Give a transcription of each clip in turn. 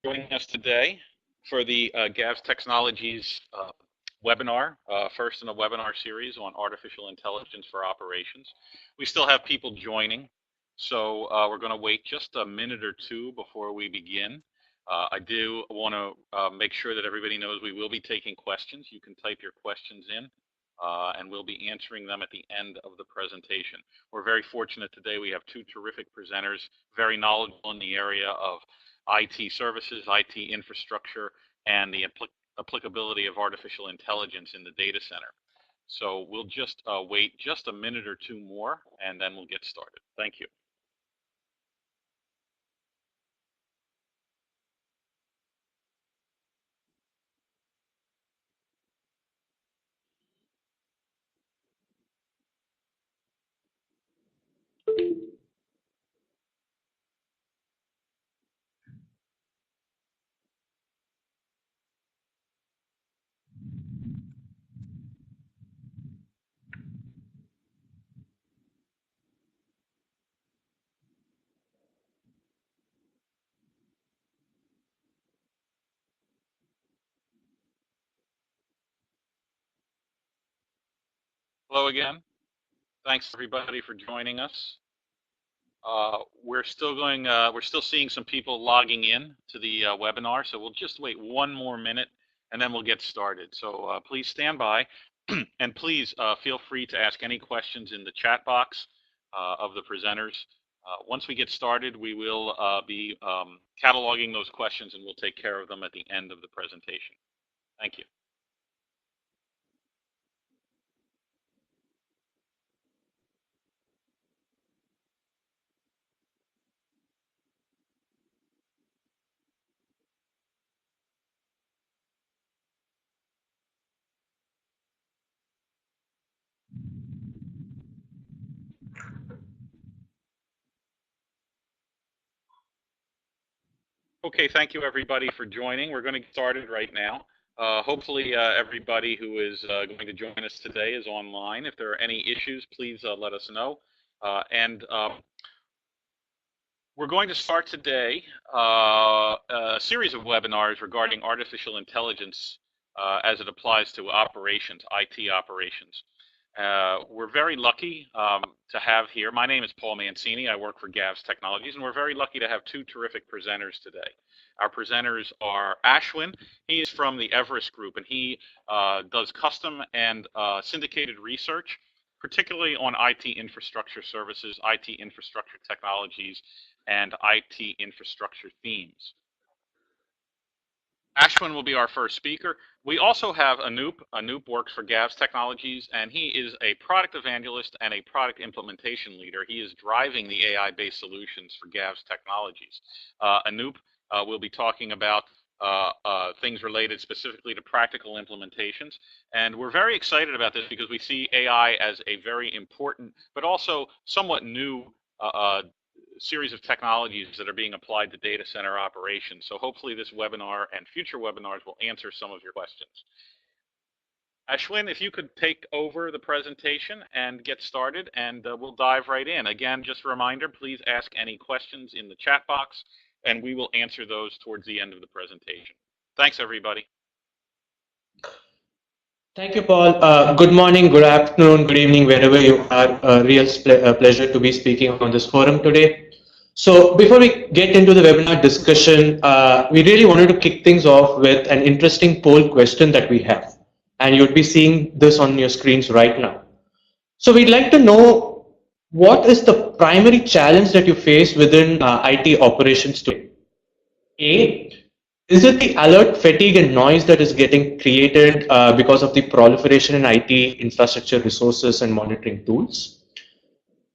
Joining us today for the GAVs Technologies webinar, first in a webinar series on artificial intelligence for operations. We still have people joining, so we're going to wait just a minute or two before we begin. I do want to make sure that everybody knows we will be taking questions. You can type your questions in, and we'll be answering them at the end of the presentation. We're very fortunate today. We have two terrific presenters, very knowledgeable in the area of IT services, IT infrastructure, and the applicability of artificial intelligence in the data center. So we'll just wait just a minute or two more, and then we'll get started. Thank you. Hello again. Thanks everybody for joining us. We're still seeing some people logging in to the webinar, so we'll just wait one more minute and then we'll get started. So please stand by and please feel free to ask any questions in the chat box of the presenters. Once we get started, we will be cataloging those questions and we'll take care of them at the end of the presentation. Thank you. Okay, thank you everybody for joining. We're going to get started right now. Hopefully everybody who is going to join us today is online. If there are any issues, please let us know. We're going to start today a series of webinars regarding artificial intelligence as it applies to operations, IT operations. We're very lucky to have here. My name is Paul Mancini. I work for GAVs Technologies, and we're very lucky to have two terrific presenters today. Our presenters are Ashwin. He is from the Everest group, and he does custom and syndicated research, particularly on IT infrastructure services, IT infrastructure technologies, and IT infrastructure themes. Ashwin will be our first speaker. We also have Anoop. Anoop works for GAVs Technologies, and he is a product evangelist and a product implementation leader. He is driving the AI-based solutions for GAVs Technologies. Anoop will be talking about things related specifically to practical implementations. And we're very excited about this because we see AI as a very important, but also somewhat new series of technologies that are being applied to data center operations. So hopefully this webinar and future webinars will answer some of your questions. Ashwin, if you could take over the presentation and get started, and we'll dive right in. Again, just a reminder, please ask any questions in the chat box, and we will answer those towards the end of the presentation. Thanks, everybody. Thank you, Paul. Good morning, good afternoon, good evening, wherever you are. A real pleasure to be speaking on this forum today. So before we get into the webinar discussion, we really wanted to kick things off with an interesting poll question that we have. And you'll be seeing this on your screens right now. So we'd like to know, what is the primary challenge that you face within IT operations today? A, is it the alert fatigue and noise that is getting created because of the proliferation in IT infrastructure resources and monitoring tools?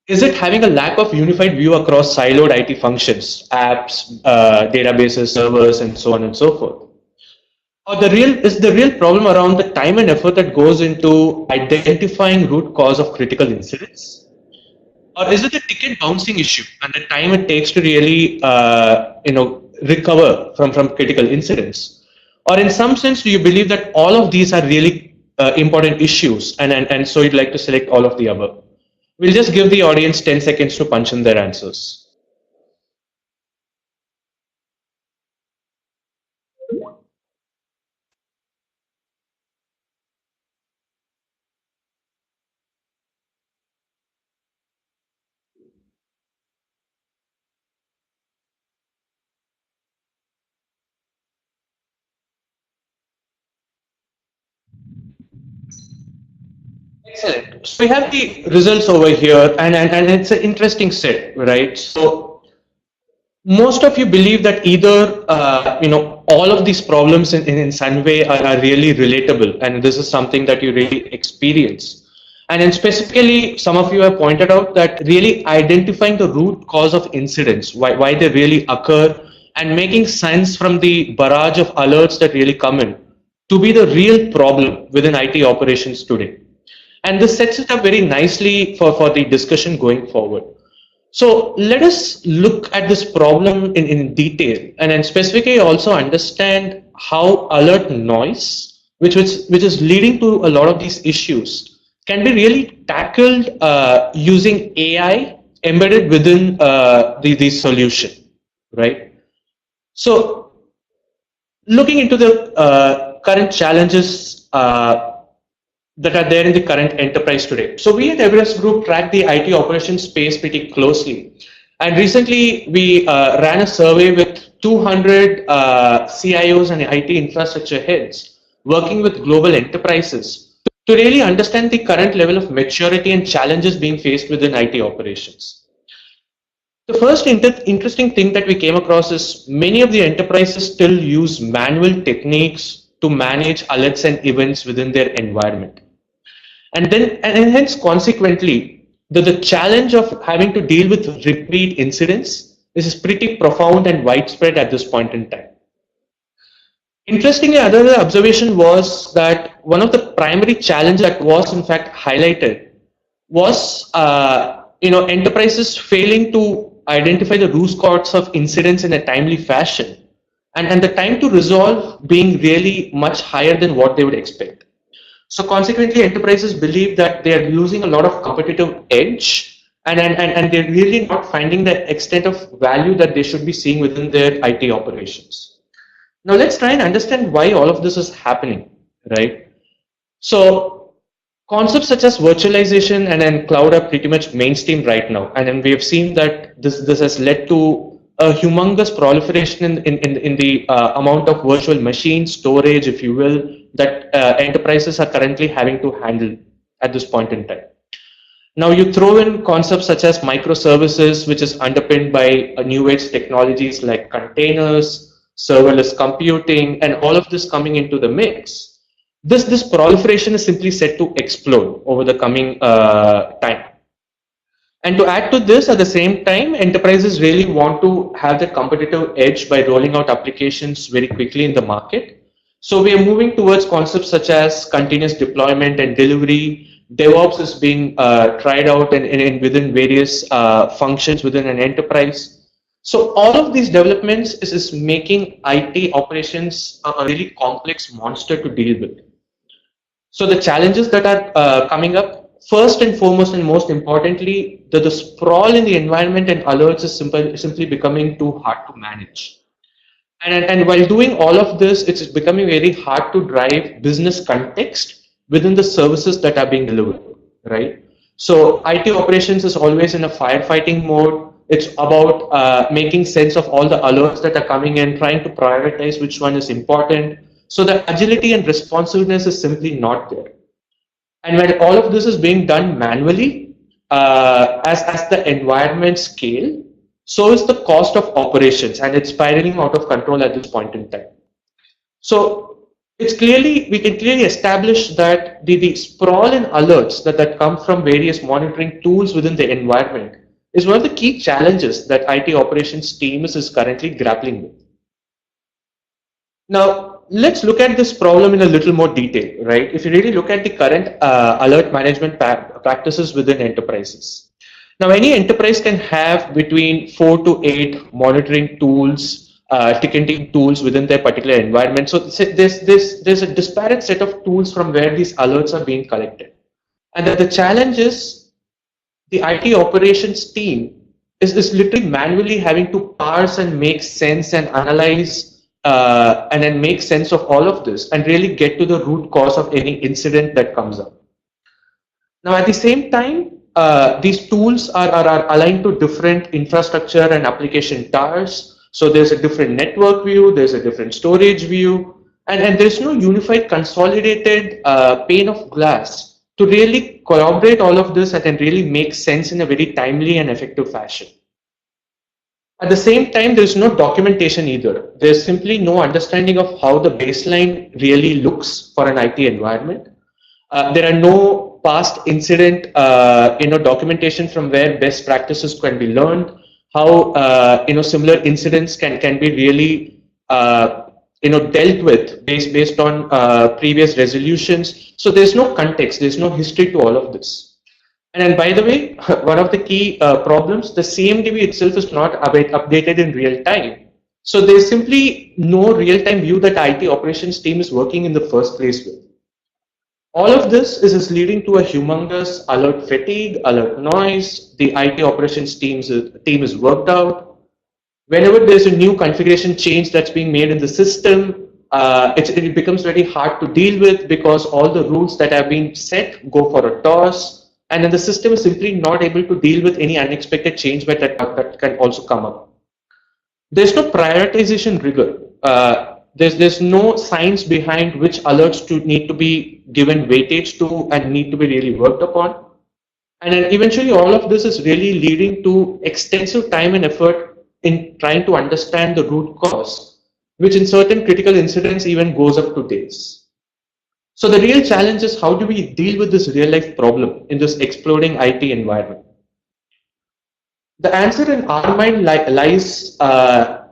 Is it having a lack of unified view across siloed IT functions, apps, databases, servers, and so on and so forth? Or is the real problem around the time and effort that goes into identifying root cause of critical incidents? Or is it the ticket bouncing issue and the time it takes to really recover from critical incidents? Or in some sense, do you believe that all of these are really important issues, and so you'd like to select all of the above? We'll just give the audience 10 seconds to punch in their answers. Excellent. So we have the results over here, and it's an interesting set, right? So most of you believe that either all of these problems in some way are really relatable, and this is something that you really experience. And then specifically, some of you have pointed out that really identifying the root cause of incidents, why they really occur, and making sense from the barrage of alerts that really come in to be the real problem within IT operations today. And this sets it up very nicely for the discussion going forward. So let us look at this problem in detail, and then specifically also understand how alert noise, which is leading to a lot of these issues, can be really tackled using AI embedded within the solution, right? So looking into the current challenges that are there in the current enterprise today. So we at Everest Group track the IT operations space pretty closely. And recently we ran a survey with 200 CIOs and IT infrastructure heads working with global enterprises to really understand the current level of maturity and challenges being faced within IT operations. The first interesting thing that we came across is many of the enterprises still use manual techniques to manage alerts and events within their environment. And hence consequently, the challenge of having to deal with repeat incidents is pretty profound and widespread at this point in time. Interestingly, another observation was that one of the primary challenges that was in fact highlighted was enterprises failing to identify the root cause of incidents in a timely fashion, and the time to resolve being really much higher than what they would expect. So consequently, enterprises believe that they are losing a lot of competitive edge, and they're really not finding the extent of value that they should be seeing within their IT operations. Now let's try and understand why all of this is happening, right? So concepts such as virtualization and cloud are pretty much mainstream right now, and then we have seen that this has led to a humongous proliferation in the amount of virtual machine storage, if you will, that enterprises are currently having to handle at this point in time. Now you throw in concepts such as microservices, which is underpinned by new age technologies like containers, serverless computing, and all of this coming into the mix. This proliferation is simply set to explode over the coming time. And to add to this, at the same time, enterprises really want to have that competitive edge by rolling out applications very quickly in the market. So we are moving towards concepts such as continuous deployment and delivery. DevOps is being tried out and within various functions within an enterprise. So all of these developments is making IT operations a really complex monster to deal with. So the challenges that are coming up, first and foremost and most importantly, the sprawl in the environment and alerts is simply becoming too hard to manage. And while doing all of this, it's becoming very hard to drive business context within the services that are being delivered, right? So IT operations is always in a firefighting mode. It's about making sense of all the alerts that are coming in, trying to prioritize which one is important. So the agility and responsiveness is simply not there. And when all of this is being done manually, as the environment scale, so is the cost of operations, and it's spiraling out of control at this point in time. So we can clearly establish that the sprawl and alerts that come from various monitoring tools within the environment is one of the key challenges that IT operations teams is currently grappling with. Now, let's look at this problem in a little more detail, right? If you really look at the current alert management practices within enterprises. Now, any enterprise can have between 4 to 8 monitoring tools, ticketing tools within their particular environment. So there's a disparate set of tools from where these alerts are being collected. And the challenge is the IT operations team is literally manually having to parse and make sense and analyze and then make sense of all of this and really get to the root cause of any incident that comes up. Now, at the same time, these tools are aligned to different infrastructure and application towers. So there's a different network view, there's a different storage view, and there's no unified consolidated pane of glass to really corroborate all of this and then really make sense in a very timely and effective fashion. At the same time, there is no documentation either. There's simply no understanding of how the baseline really looks for an IT environment. There are no past incident documentation from where best practices can be learned, how similar incidents can be really dealt with based on previous resolutions. So there's no context, there's no history to all of this. And then, by the way, one of the key problems, the CMDB itself is not updated in real time. So there's simply no real-time view that IT operations team is working in the first place with. All of this is leading to a humongous alert fatigue, alert noise. The IT operations team is worked out. Whenever there's a new configuration change that's being made in the system, it becomes very hard to deal with because all the rules that have been set go for a toss. And then the system is simply not able to deal with any unexpected change that can also come up. There's no prioritization rigor. There's no science behind which alerts need to be given weightage to and need to be really worked upon. And then eventually all of this is really leading to extensive time and effort in trying to understand the root cause, which in certain critical incidents even goes up to days. So the real challenge is, how do we deal with this real life problem in this exploding IT environment? The answer in our mind lies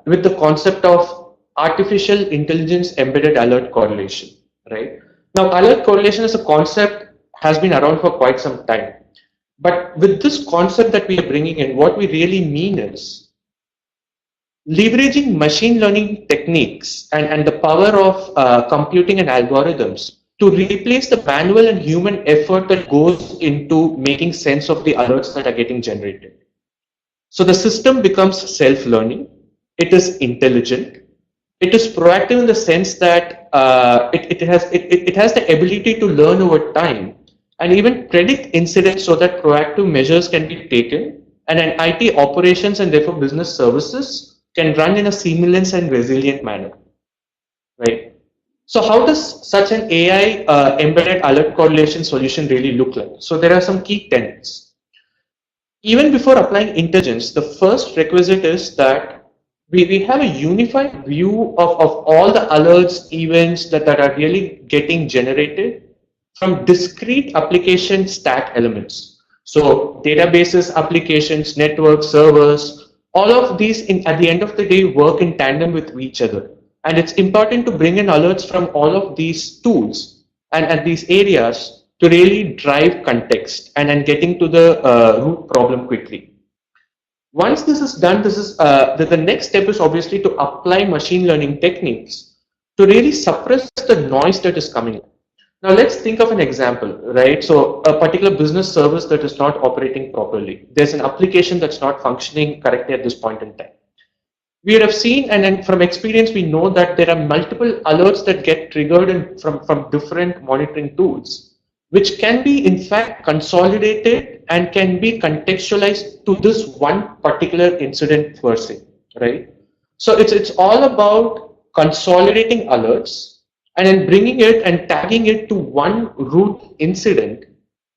with the concept of artificial intelligence embedded alert correlation, right? Now, alert correlation as a concept has been around for quite some time. But with this concept that we are bringing in, what we really mean is leveraging machine learning techniques and the power of computing and algorithms to replace the manual and human effort that goes into making sense of the alerts that are getting generated. So the system becomes self-learning, it is intelligent, it is proactive in the sense that it has the ability to learn over time and even predict incidents so that proactive measures can be taken, and an IT operations and therefore business services can run in a seamless and resilient manner, right? So how does such an AI embedded alert correlation solution really look like? So there are some key tenets. Even before applying intelligence, the first requisite is that we have a unified view of all the alerts, events that are really getting generated from discrete application stack elements. So databases, applications, networks, servers, all of these at the end of the day work in tandem with each other. And it's important to bring in alerts from all of these tools and these areas to really drive context and getting to the root problem quickly. Once this is done, the next step is obviously to apply machine learning techniques to really suppress the noise that is coming in. Now let's think of an example, right? So a particular business service that is not operating properly. There's an application that's not functioning correctly at this point in time. We have seen, and then from experience, we know that there are multiple alerts that get triggered from different monitoring tools, which can be in fact consolidated and can be contextualized to this one particular incident per se, right? So it's all about consolidating alerts and then bringing it and tagging it to one root incident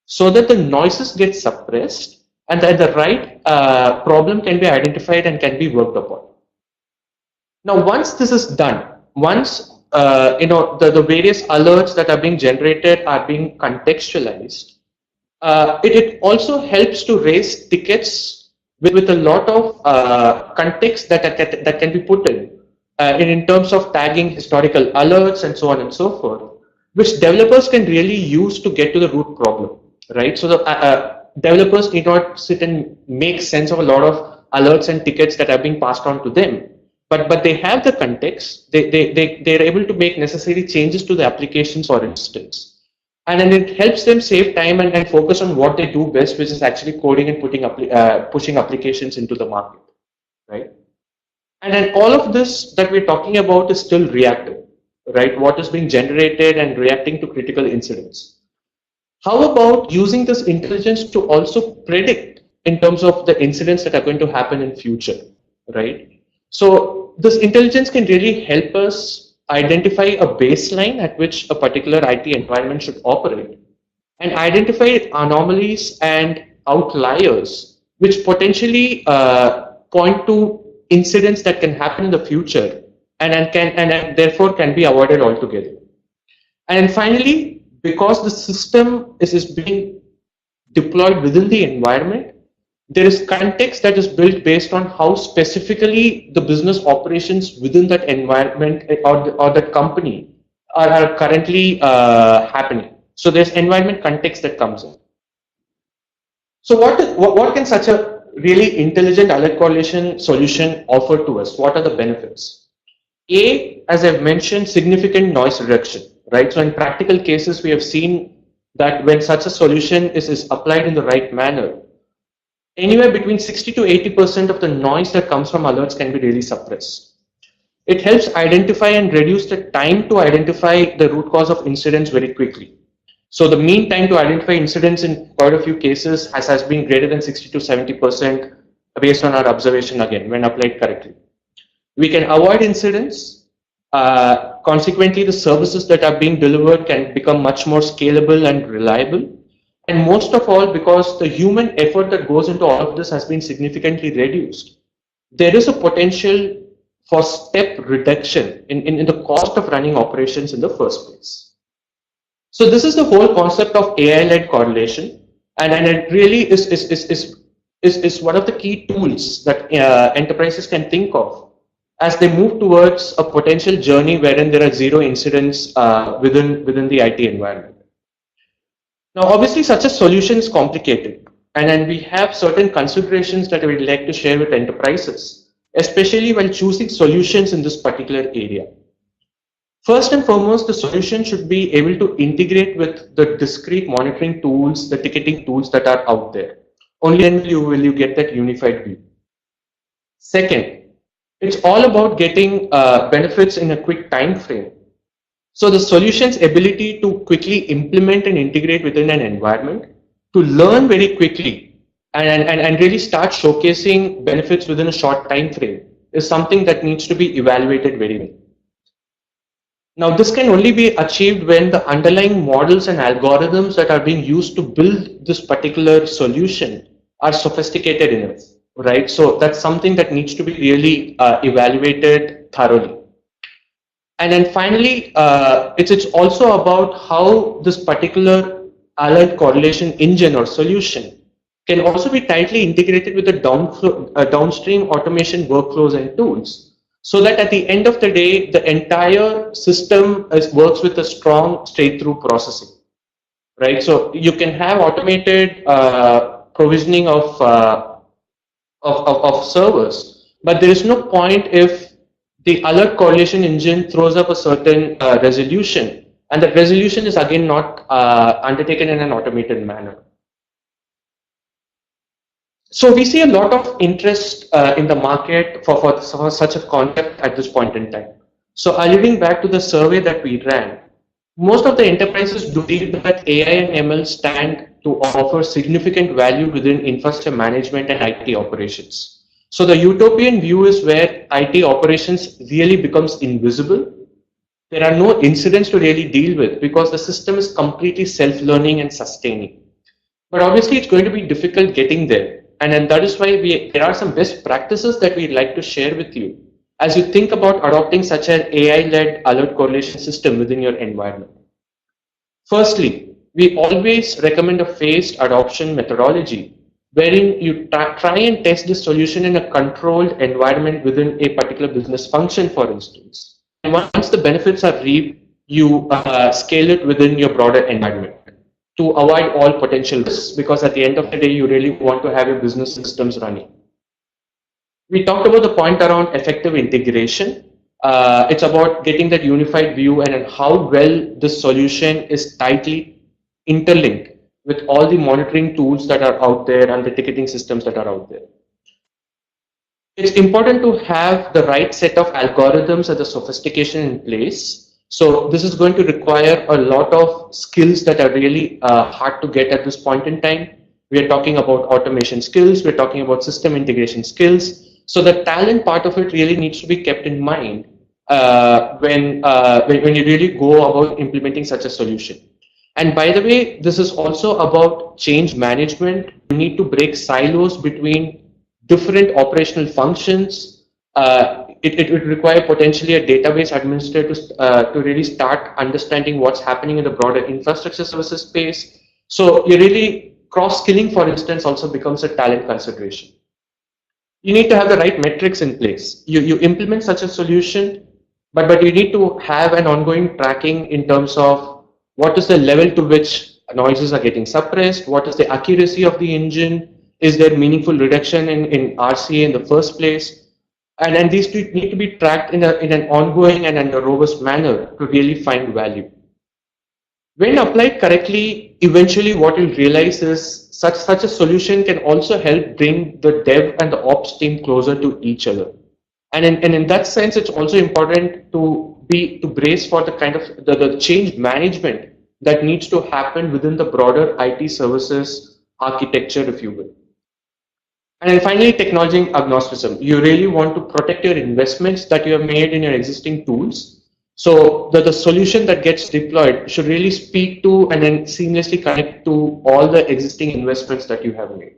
so that the noises get suppressed and that the right problem can be identified and can be worked upon. Now, once this is done, once the various alerts that are being generated are being contextualized, it also helps to raise tickets with a lot of context that can be put in terms of tagging historical alerts and so on and so forth, which developers can really use to get to the root problem, right? So the developers need not sit and make sense of a lot of alerts and tickets that are being passed on to them. But they have the context, they're able to make necessary changes to the applications, for instance. And then it helps them save time and focus on what they do best, which is actually coding and pushing applications into the market, right? And then all of this that we're talking about is still reactive, right? What is being generated and reacting to critical incidents. How about using this intelligence to also predict in terms of the incidents that are going to happen in future, right? So this intelligence can really help us identify a baseline at which a particular IT environment should operate and identify anomalies and outliers, which potentially point to incidents that can happen in the future and therefore can be avoided altogether. And then finally, because the system is being deployed within the environment, there is context that is built based on how specifically the business operations within that environment or that company are currently happening. So there's environment context that comes in. So what can such a really intelligent alert correlation solution offer to us? What are the benefits? A, as I've mentioned, significant noise reduction, right? So in practical cases, we have seen that when such a solution is applied in the right manner, anywhere between 60 to 80% of the noise that comes from alerts can be really suppressed. It helps identify and reduce the time to identify the root cause of incidents very quickly. So the mean time to identify incidents in quite a few cases has been greater than 60 to 70% based on our observation again when applied correctly. We can avoid incidents. Consequently, the services that are being delivered can become much more scalable and reliable. And most of all, because the human effort that goes into all of this has been significantly reduced, there is a potential for step reduction in the cost of running operations in the first place. So this is the whole concept of AI-led correlation, and it really is one of the key tools that enterprises can think of as they move towards a potential journey wherein there are zero incidents within the IT environment. Now, obviously, such a solution is complicated, and we have certain considerations that we'd like to share with enterprises, especially when choosing solutions in this particular area. First and foremost, the solution should be able to integrate with the discrete monitoring tools, the ticketing tools that are out there. Only then will you get that unified view. Second, it's all about getting benefits in a quick time frame. So the solution's ability to quickly implement and integrate within an environment, to learn very quickly and really start showcasing benefits within a short time frame is something that needs to be evaluated very well. Now, this can only be achieved when the underlying models and algorithms that are being used to build this particular solution are sophisticated enough, right? So that's something that needs to be really evaluated thoroughly. And then finally, it's also about how this particular alert correlation engine or solution can also be tightly integrated with the downstream automation workflows and tools, so that at the end of the day, the entire system works with a strong straight-through processing, right? So you can have automated provisioning of servers, but there is no point if the alert correlation engine throws up a certain resolution, and that resolution is again not undertaken in an automated manner. So we see a lot of interest in the market for such a concept at this point in time. So alluding back to the survey that we ran, most of the enterprises believe that AI and ML stand to offer significant value within infrastructure management and IT operations. So the utopian view is where IT operations really becomes invisible. There are no incidents to really deal with because the system is completely self-learning and sustaining. But obviously it's going to be difficult getting there. And that is why there are some best practices that we'd like to share with you as you think about adopting such an AI-led alert correlation system within your environment. Firstly, we always recommend a phased adoption methodology wherein you try and test the solution in a controlled environment within a particular business function, for instance. And once the benefits are reaped, you scale it within your broader environment to avoid all potential risks, because at the end of the day, you really want to have your business systems running. We talked about the point around effective integration. It's about getting that unified view and how well this solution is tightly interlinked with all the monitoring tools that are out there and the ticketing systems that are out there. It's important to have the right set of algorithms and the sophistication in place. So this is going to require a lot of skills that are really hard to get at this point in time. We are talking about automation skills. We're talking about system integration skills. So the talent part of it really needs to be kept in mind when you really go about implementing such a solution. And by the way, this is also about change management. You need to break silos between different operational functions. It would require potentially a database administrator to really start understanding what's happening in the broader infrastructure services space. So you really cross-skilling, for instance, also becomes a talent consideration. You need to have the right metrics in place. You implement such a solution, but you need to have an ongoing tracking in terms of what is the level to which noises are getting suppressed, what is the accuracy of the engine, is there meaningful reduction in RCA in the first place, and these two need to be tracked in an ongoing and in a robust manner to really find value. When applied correctly, eventually what you'll realize is such a solution can also help bring the dev and the ops team closer to each other. And in that sense, it's also important to brace for the kind of the change management that needs to happen within the broader IT services architecture, if you will. And then finally, technology agnosticism. You really want to protect your investments that you have made in your existing tools. So the solution that gets deployed should really speak to and then seamlessly connect to all the existing investments that you have made.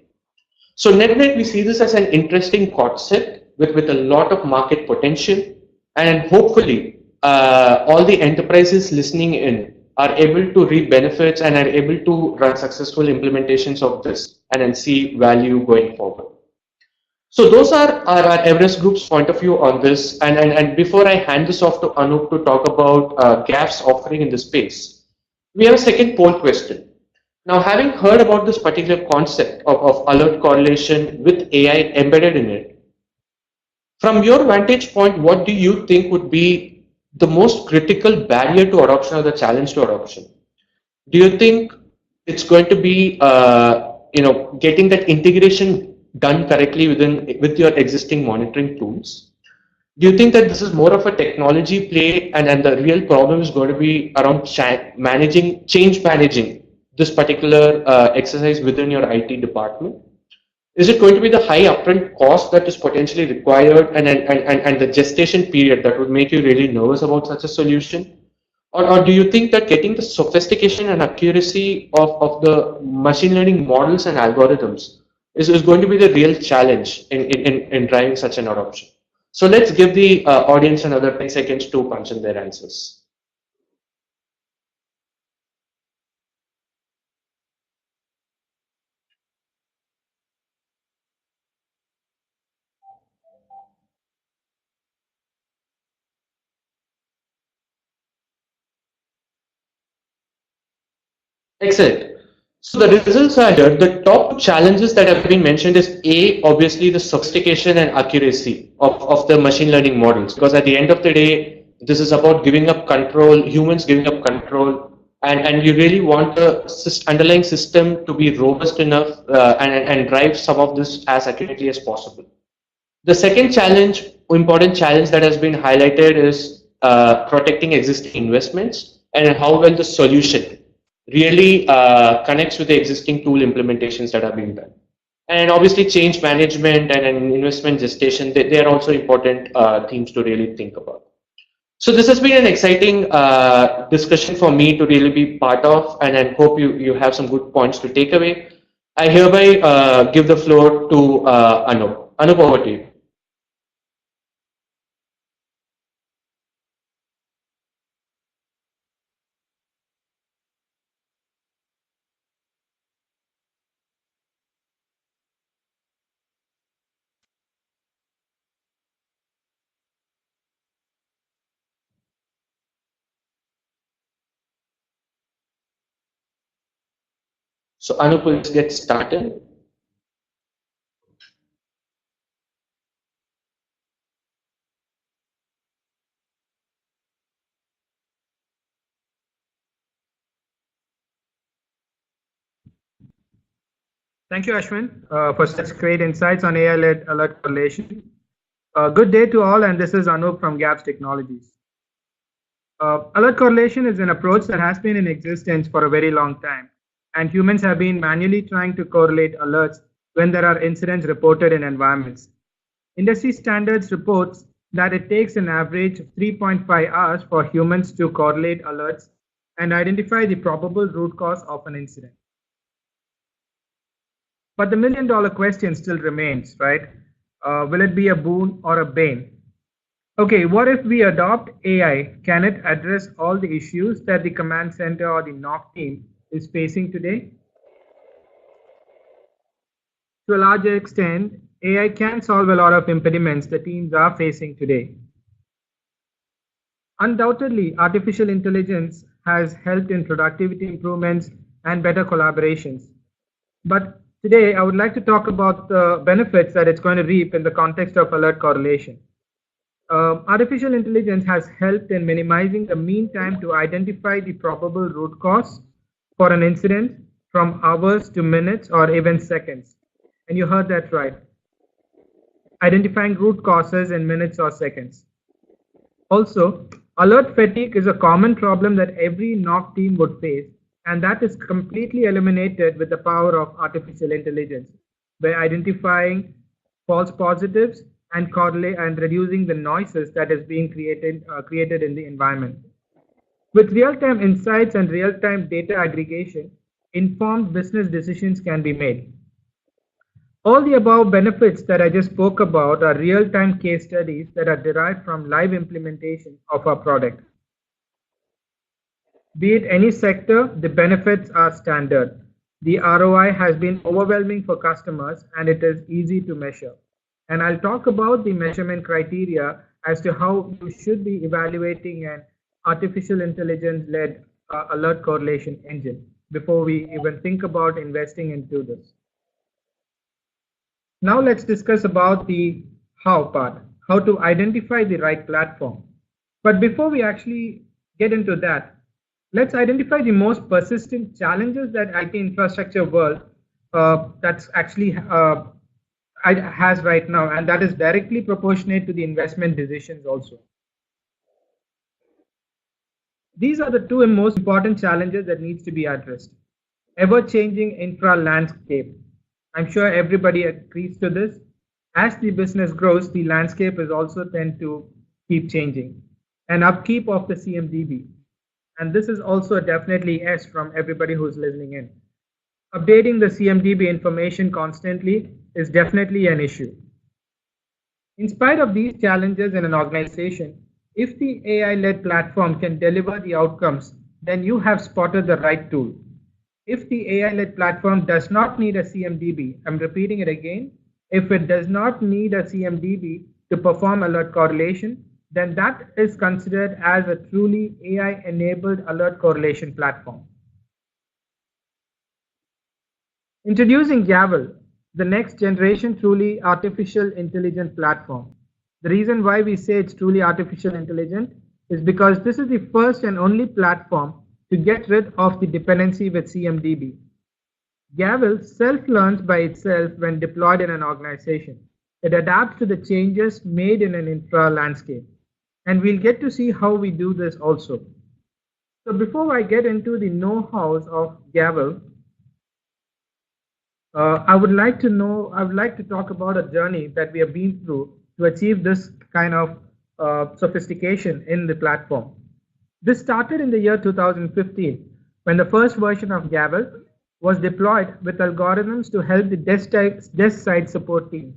So net-net, we see this as an interesting concept with a lot of market potential, and hopefully all the enterprises listening in are able to reap benefits and are able to run successful implementations of this and then see value going forward. So those are our Everest Group's point of view on this. And before I hand this off to Anup to talk about GAV's offering in this space, we have a second poll question. Now, having heard about this particular concept of alert correlation with AI embedded in it, from your vantage point, what do you think would be the most critical barrier to adoption or the challenge to adoption? Do you think it's going to be, getting that integration done correctly with your existing monitoring tools? Do you think that this is more of a technology play and the real problem is going to be around change managing this particular exercise within your IT department? Is it going to be the high upfront cost that is potentially required and the gestation period that would make you really nervous about such a solution? Or do you think that getting the sophistication and accuracy of the machine learning models and algorithms is going to be the real challenge in driving such an adoption? So let's give the audience another 10 seconds to punch in their answers. Excellent. So the results are here. The top challenges that have been mentioned is A, obviously the sophistication and accuracy of the machine learning models. Because at the end of the day, this is about giving up control, humans giving up control, and you really want the underlying system to be robust enough and drive some of this as accurately as possible. The second challenge, important challenge that has been highlighted is protecting existing investments and how well the solution really connects with the existing tool implementations that are being done. And obviously change management and investment gestation, they are also important themes to really think about. So this has been an exciting discussion for me to really be part of, and I hope you have some good points to take away. I hereby give the floor to Anup. Anup, over to you. So Anup, let's get started. Thank you, Ashwin, for such great insights on AI-led alert correlation. Good day to all, and this is Anup from GAVs Technologies. Alert correlation is an approach that has been in existence for a very long time, and humans have been manually trying to correlate alerts when there are incidents reported in environments. Industry standards reports that it takes an average of 3.5 hours for humans to correlate alerts and identify the probable root cause of an incident. But the million-dollar question still remains, right? Will it be a boon or a bane? Okay, what if we adopt AI? Can it address all the issues that the command center or the NOC team is facing today? To a larger extent, AI can solve a lot of impediments the teams are facing today. Undoubtedly, artificial intelligence has helped in productivity improvements and better collaborations. But today, I would like to talk about the benefits that it's going to reap in the context of alert correlation. Artificial intelligence has helped in minimizing the mean time to identify the probable root cause for an incident from hours to minutes or even seconds. And you heard that right. Identifying root causes in minutes or seconds. Also, alert fatigue is a common problem that every NOC team would face, and that is completely eliminated with the power of artificial intelligence by identifying false positives and correlate and reducing the noises that is being created in the environment. With real-time insights and real-time data aggregation, informed business decisions can be made. All the above benefits that I just spoke about are real-time case studies that are derived from live implementation of our product. Be it any sector, the benefits are standard. The ROI has been overwhelming for customers and it is easy to measure. And I'll talk about the measurement criteria as to how you should be evaluating an artificial intelligence-led alert correlation engine before we even think about investing into this. Now let's discuss about the how part, how to identify the right platform. But before we actually get into that, let's identify the most persistent challenges that IT infrastructure world that's actually has right now, and that is directly proportionate to the investment decisions also. These are the two most important challenges that needs to be addressed. Ever-changing infra landscape. I'm sure everybody agrees to this. As the business grows, the landscape is also tend to keep changing. And upkeep of the CMDB. And this is also definitely yes from everybody who's listening in. Updating the CMDB information constantly is definitely an issue. In spite of these challenges in an organization, if the AI-led platform can deliver the outcomes, then you have spotted the right tool. If the AI-led platform does not need a CMDB, I'm repeating it again, if it does not need a CMDB to perform alert correlation, then that is considered as a truly AI-enabled alert correlation platform. Introducing GAVel, the next generation truly artificial intelligent platform. The reason why we say it's truly artificial intelligent is because this is the first and only platform to get rid of the dependency with CMDB. GAVel self-learns by itself when deployed in an organization. It adapts to the changes made in an infra landscape. And we'll get to see how we do this also. So before I get into the know-hows of GAVel, I would like to talk about a journey that we have been through to achieve this kind of sophistication in the platform. This started in the year 2015 when the first version of GAVel was deployed with algorithms to help the desk side support teams.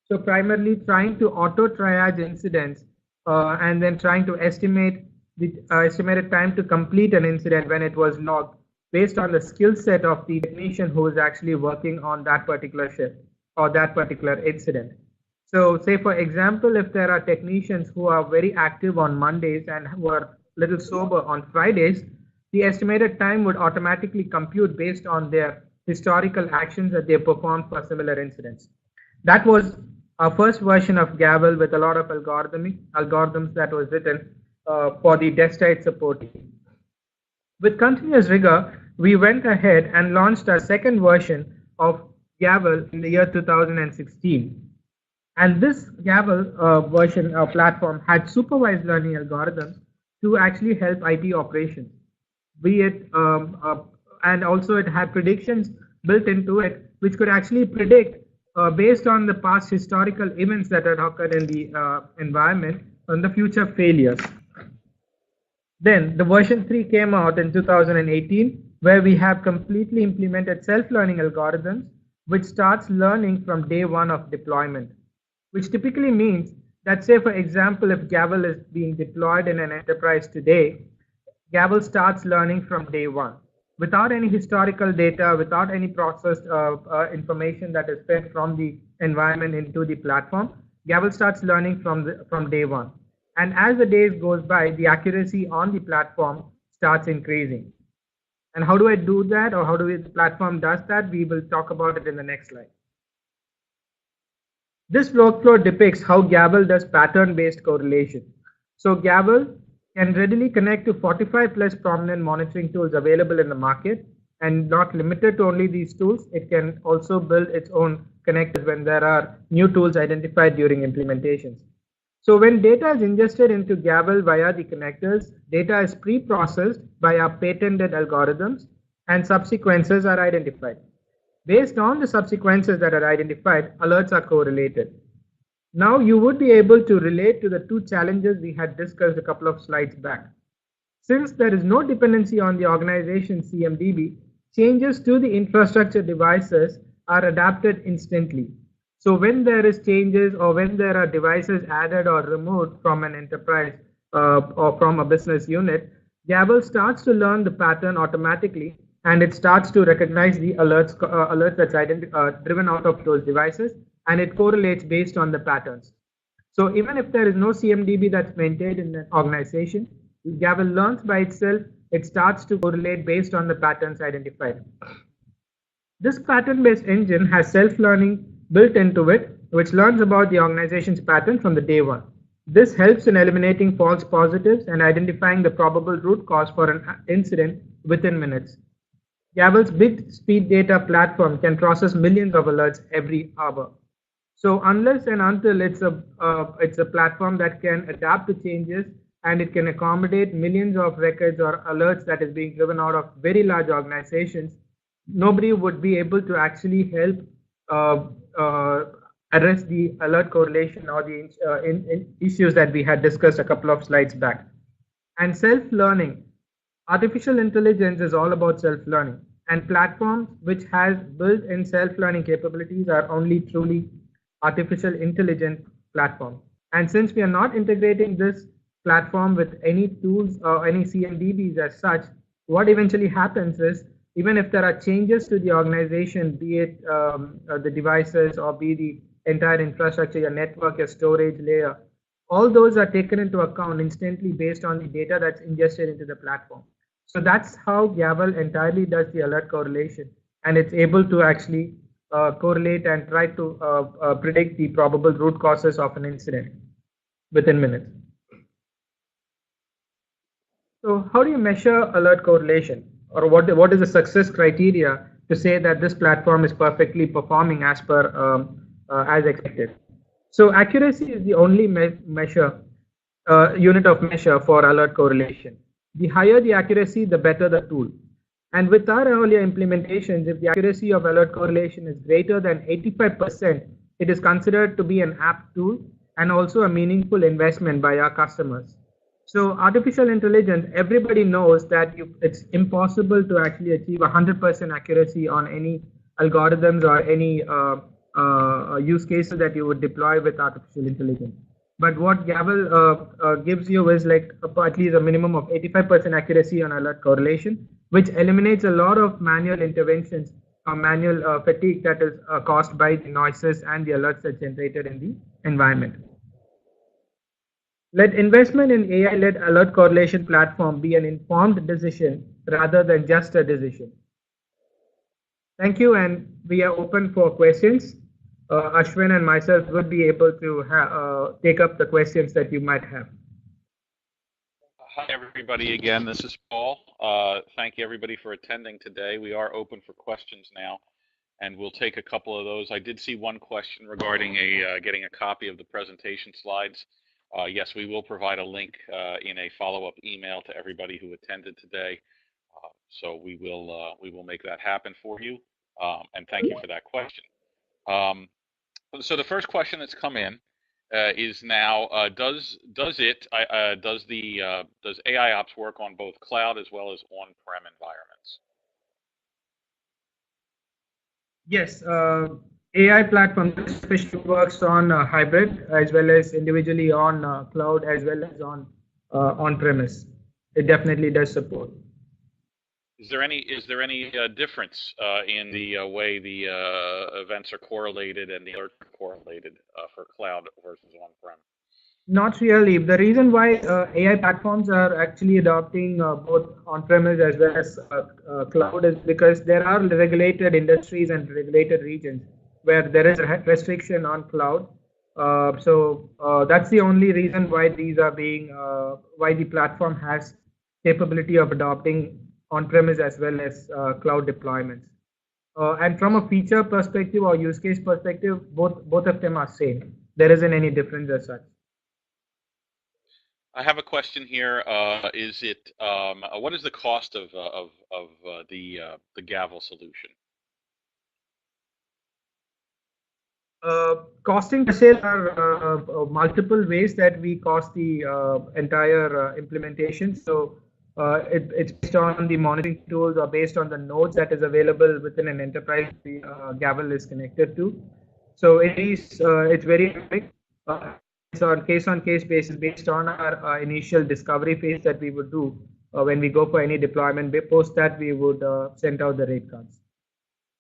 So primarily trying to auto triage incidents and then trying to estimate the estimated time to complete an incident when it was logged based on the skill set of the technician who is actually working on that particular shift or that particular incident. So say for example, if there are technicians who are very active on Mondays and who are a little sober on Fridays, the estimated time would automatically compute based on their historical actions that they performed for similar incidents. That was our first version of GAVel with a lot of algorithms that was written for the desk side support team. With continuous rigor, we went ahead and launched our second version of GAVel in the year 2016. And this GAVel version platform had supervised learning algorithms to actually help IT operations. Be it, and also it had predictions built into it, which could actually predict based on the past historical events that had occurred in the environment on the future failures. Then the version 3 came out in 2018, where we have completely implemented self-learning algorithms, which starts learning from day one of deployment, which typically means that, say, for example, if GAVel is being deployed in an enterprise today, GAVel starts learning from day one. Without any historical data, without any processed information that is fed from the environment into the platform, GAVel starts learning from day one. And as the days goes by, the accuracy on the platform starts increasing. And how do I do that, or how do the platform does that? We will talk about it in the next slide. This workflow depicts how GAVel does pattern-based correlation. So GAVel can readily connect to 45 plus prominent monitoring tools available in the market, and not limited to only these tools. It can also build its own connectors when there are new tools identified during implementations. So when data is ingested into GAVel via the connectors, data is pre-processed by our patented algorithms and subsequences are identified. Based on the subsequences that are identified, alerts are correlated. Now you would be able to relate to the two challenges we had discussed a couple of slides back. Since there is no dependency on the organization CMDB, changes to the infrastructure devices are adapted instantly. So when there is changes or when there are devices added or removed from an enterprise or from a business unit, GAVel starts to learn the pattern automatically, and it starts to recognize the alerts that's driven out of those devices, and it correlates based on the patterns. So even if there is no CMDB that's maintained in an organization, GAVel learns by itself. It starts to correlate based on the patterns identified. This pattern-based engine has self-learning built into it, which learns about the organization's pattern from the day one. This helps in eliminating false positives and identifying the probable root cause for an incident within minutes. GAVel's big speed data platform can process millions of alerts every hour. So unless and until it's a platform that can adapt to changes and it can accommodate millions of records or alerts that is being driven out of very large organizations, nobody would be able to actually help address the alert correlation or the issues that we had discussed a couple of slides back. And self-learning. Artificial intelligence is all about self-learning, and platforms which has built-in self-learning capabilities are only truly artificial intelligence platform. And since we are not integrating this platform with any tools or any CMDBs as such, what eventually happens is, even if there are changes to the organization, be it the devices or be the entire infrastructure, your network, your storage layer, all those are taken into account instantly based on the data that's ingested into the platform. So that's how GAVel entirely does the alert correlation, and it's able to actually correlate and try to predict the probable root causes of an incident within minutes. So how do you measure alert correlation, or what is the success criteria to say that this platform is perfectly performing as per as expected? So accuracy is the only unit of measure for alert correlation. The higher the accuracy, the better the tool. And with our earlier implementations, if the accuracy of alert correlation is greater than 85%, it is considered to be an apt tool and also a meaningful investment by our customers. So artificial intelligence, everybody knows that it's impossible to actually achieve 100% accuracy on any algorithms or any use cases that you would deploy with artificial intelligence. But what GAVel gives you is like at least a minimum of 85% accuracy on alert correlation, which eliminates a lot of manual interventions or manual fatigue that is caused by the noises and the alerts that are generated in the environment. Let investment in AI-led alert correlation platform be an informed decision rather than just a decision. Thank you, and we are open for questions. Ashwin and myself would be able to take up the questions that you might have. Hi, everybody. Again, this is Paul. Thank you, everybody, for attending today. We are open for questions now, and we'll take a couple of those. I did see one question regarding getting a copy of the presentation slides. Yes, we will provide a link in a follow-up email to everybody who attended today. So we will make that happen for you. And thank you for that question. So the first question that's come in is now does AIOps work on both cloud as well as on-prem environments? Yes, AI platform especially works on hybrid as well as individually on cloud as well as on-premise. It definitely does support. Is there any difference in the way the events are correlated and the alerts are correlated for cloud versus on-prem? Not really. The reason why AI platforms are actually adopting both on-premise as well as cloud is because there are regulated industries and regulated regions where there is a restriction on cloud. So that's the only reason why these are being why the platform has capability of adopting on-premise as well as cloud deployments. And from a feature perspective or use case perspective, both of them are same. There isn't any difference as such. I have a question here. What is the cost of the GAVel solution? Costing per se are multiple ways that we cost the entire implementation. So it's based on the monitoring tools or based on the nodes that is available within an enterprise the GAVel is connected to. So it's very quick. It's on case basis based on our initial discovery phase that we would do when we go for any deployment. Post that we would send out the rate cards,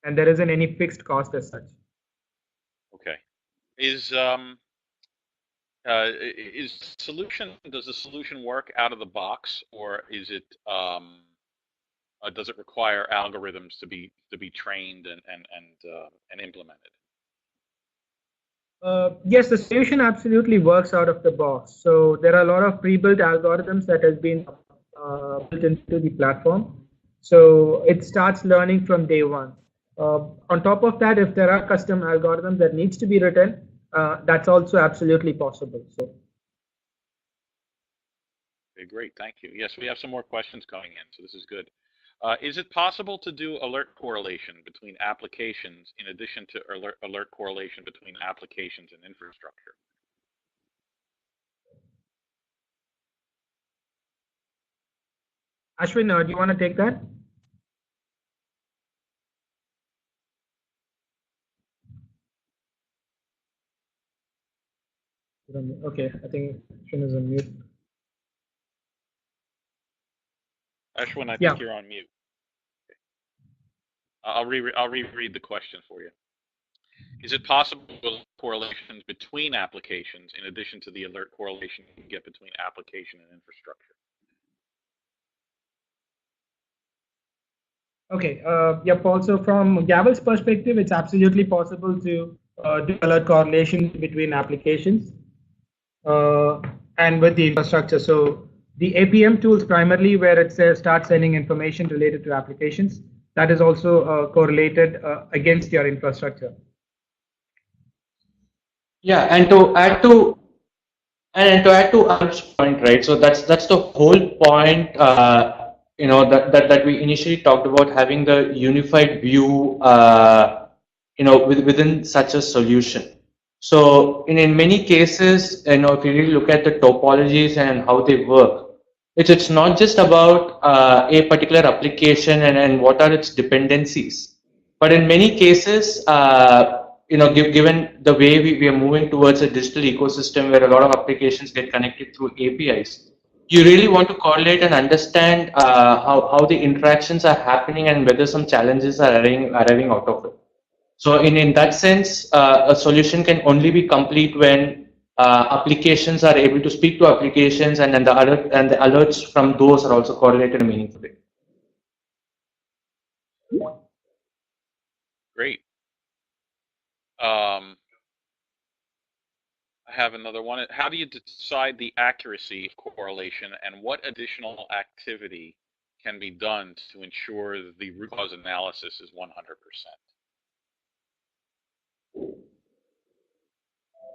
and there isn't any fixed cost as such. Okay. Does the solution work out of the box, or is it does it require algorithms to be trained and implemented? Yes, the solution absolutely works out of the box. So there are a lot of pre-built algorithms that has been built into the platform. So it starts learning from day one. On top of that, if there are custom algorithms that needs to be written, that's also absolutely possible. So. Okay, great, thank you. Yes, we have some more questions coming in, so this is good. Is it possible to do alert correlation between applications in addition to alert correlation between applications and infrastructure? Ashwin, do you want to take that? Okay, I think Ashwin is on mute. Ashwin, I think you're on mute. Okay. I'll reread the question for you. Is it possible correlations between applications in addition to the alert correlation you get between application and infrastructure? Okay, yeah, Paul. So from GAVel's perspective, it's absolutely possible to do alert correlation between applications and with the infrastructure. So the APM tools primarily where it says start sending information related to applications, that is also correlated against your infrastructure. Yeah, and to add to Arp's point, right? So that's the whole point. That we initially talked about having the unified view, within such a solution. So in many cases, if you really look at the topologies and how they work, it's not just about a particular application and what are its dependencies, but in many cases, given the way we are moving towards a digital ecosystem where a lot of applications get connected through APIs, you really want to correlate and understand how the interactions are happening and whether some challenges are arriving out of it. So in that sense, a solution can only be complete when applications are able to speak to applications, and then the alerts from those are also correlated meaningfully. Great. I have another one. How do you decide the accuracy of correlation, and what additional activity can be done to ensure that the root cause analysis is 100%?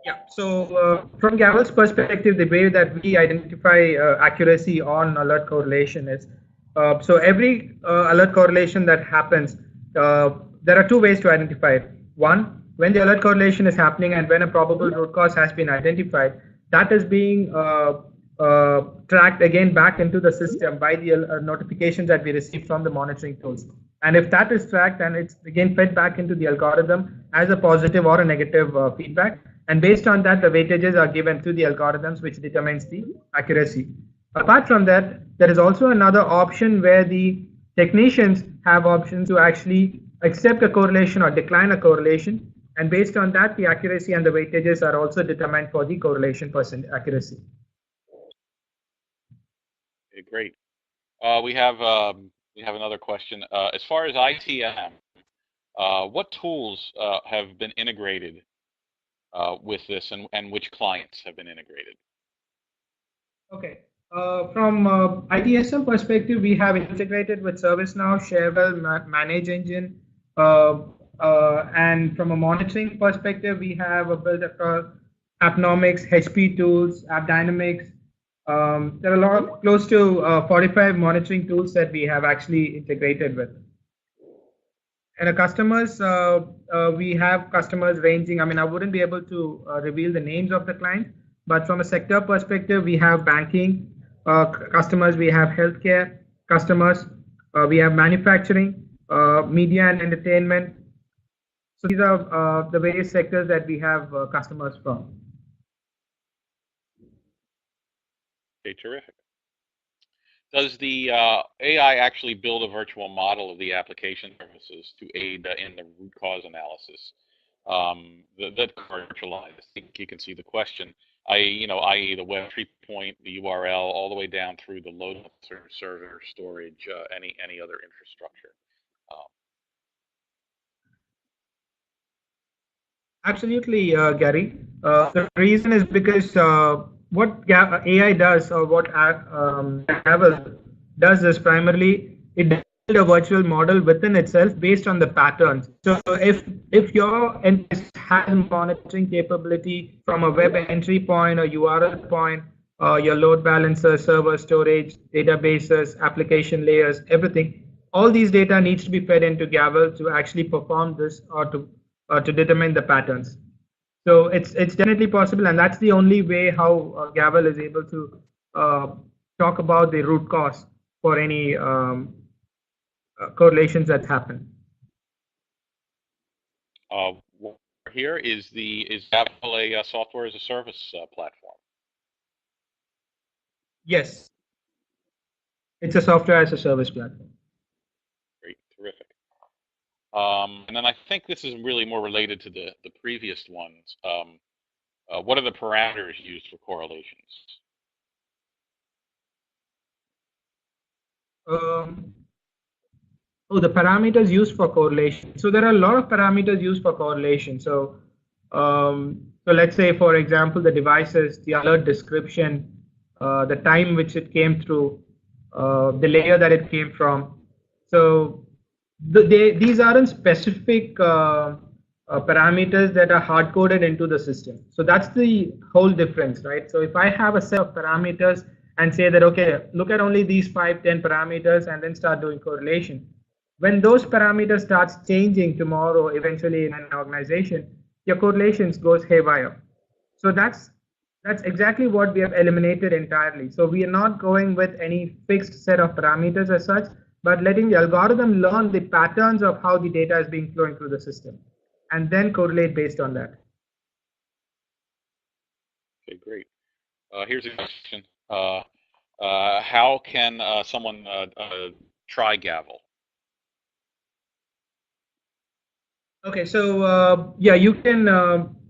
Yeah, so from GAVel's perspective, the way that we identify accuracy on alert correlation is, so every alert correlation that happens, there are two ways to identify it. One, when the alert correlation is happening and when a probable root cause has been identified, that is being tracked again back into the system by the notifications that we receive from the monitoring tools. And if that is tracked, then it's again fed back into the algorithm as a positive or a negative feedback. And based on that, the weightages are given to the algorithms, which determines the accuracy. Apart from that, there is also another option where the technicians have options to actually accept a correlation or decline a correlation. And based on that, the accuracy and the weightages are also determined for the correlation percent accuracy. Okay, great. We have another question. As far as ITM, what tools have been integrated with this, and which clients have been integrated? Okay. From ITSM perspective, we have integrated with ServiceNow, GAVel, Manage Engine, and from a monitoring perspective, we have built across Appnomics, HP Tools, AppDynamics. There are a lot of close to 45 monitoring tools that we have actually integrated with. And the customers, we have customers ranging. I mean, I wouldn't be able to reveal the names of the clients, but from a sector perspective, we have banking customers, we have healthcare customers, we have manufacturing, media and entertainment. So these are the various sectors that we have customers from. Okay, terrific. Does the AI actually build a virtual model of the application services to aid in the root cause analysis? That virtualized. I think you can see the question. I.e. the web entry point, the URL, all the way down through the load server, storage, any other infrastructure. Absolutely, Gary. The reason is because what AI does, or what GAVel does, is primarily it builds a virtual model within itself based on the patterns. So if your enterprise has monitoring capability from a web entry point or URL point, your load balancer, server storage, databases, application layers, everything, all these data needs to be fed into GAVel to actually perform this, or to determine the patterns. So it's definitely possible, and that's the only way how GAVel is able to talk about the root cause for any correlations that happen. Here is GAVel a software as a service platform? Yes, it's a software as a service platform. Great, terrific. And then I think this is really more related to the previous ones. What are the parameters used for correlations? The parameters used for correlation. So there are a lot of parameters used for correlation. So let's say, for example, the devices, the alert description, the time which it came through, the layer that it came from. So these aren't specific parameters that are hard coded into the system. So that's the whole difference, right? So if I have a set of parameters and say that, okay, look at only these 5-10 parameters and then start doing correlation. When those parameters starts changing tomorrow, eventually in an organization, your correlations goes haywire. So that's exactly what we have eliminated entirely. So we are not going with any fixed set of parameters as such, but letting the algorithm learn the patterns of how the data is being flowing through the system, and then correlate based on that. Okay, great. Here's a question. How can someone try GAVel? Okay, so yeah, you can.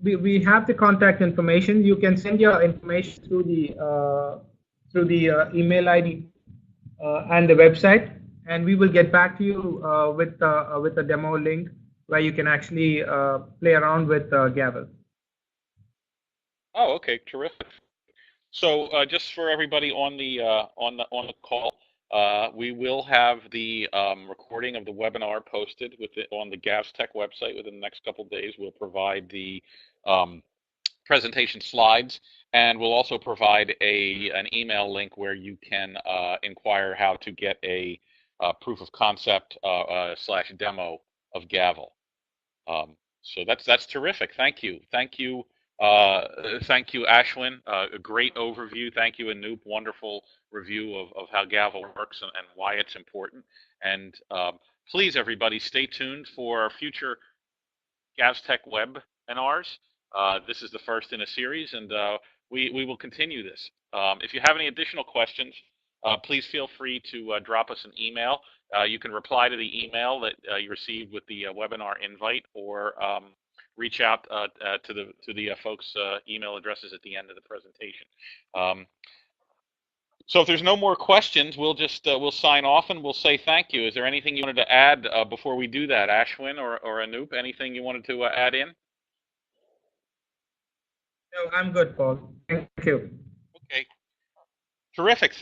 We have the contact information. You can send your information through the email ID and the website, and we will get back to you with a demo link where you can actually play around with GAVel. Oh, okay, terrific. So just for everybody on the call, we will have the recording of the webinar posted on the GavsTech website within the next couple of days. We'll provide the presentation slides, and we'll also provide an email link where you can inquire how to get a proof of concept / demo of GAVel. So that's terrific. Thank you. Thank you. Thank you, Ashwin. A great overview. Thank you, Anoop. Wonderful review of how GAVel works and why it's important. And please, everybody, stay tuned for future Gavs Tech webinars. This is the first in a series, and we will continue this. If you have any additional questions, please feel free to drop us an email. You can reply to the email that you received with the webinar invite, or reach out to the folks' email addresses at the end of the presentation. So if there's no more questions, we'll just we'll sign off and we'll say thank you. Is there anything you wanted to add before we do that, Ashwin or Anoop? Anything you wanted to add in? No, I'm good, Paul. Thank you. Okay. Terrific.